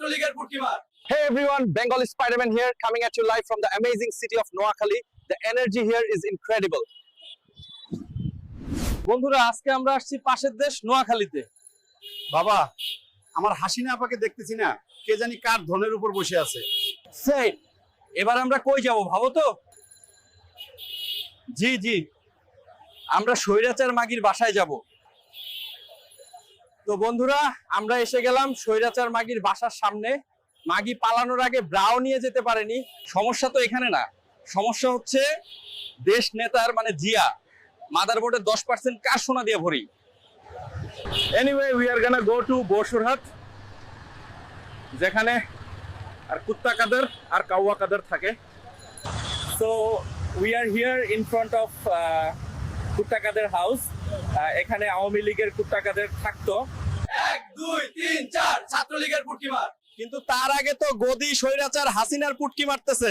ছাত্রলীগের পুটকিমার। Hey everyone, Bengali Spider-Man here, coming at you live from the amazing city of Noakhali. The energy here is incredible. বন্ধুরা, আজকে আমরা আসছি পাশের দেশ নোয়াখালীতে। বাবা, আমার হাসিনা আপাকে দেখতেছি না, কে জানি কার ধনের উপর বসে আছে। সেই এবার আমরা কই যাব ভাবো তো? জি, আমরা স্বৈরাচার মাগির বাসায় যাব। তো বন্ধুরা, আমরা এসে গেলাম স্বৈরাচার মাগির বাসার সামনে। মাগি পালানোর আগে ব্রাও নিয়ে যেতে পারেনি। সমস্যা তো এখানে না, সমস্যা হচ্ছে দেশ নেতার মানে জিয়া মাদারবোর্ডের 10% কার সোনা দিয়ে ভরি। Anyway, we are gonna go to Basurhat, যেখানে আর কুত্তা কাদের আর কাউয়া কাদের থাকে। So we are here in front of কুত্তা কাদের হাউস। এখানে আওয়ামী লীগের কুত্তা কাদের থাকতো। 1 2 3 4 ছাত্রলীগের পুটকি মার। কিন্তু তার আগে তো গদি স্বৈরাচার হাসিনার পুটকি মারতেছে।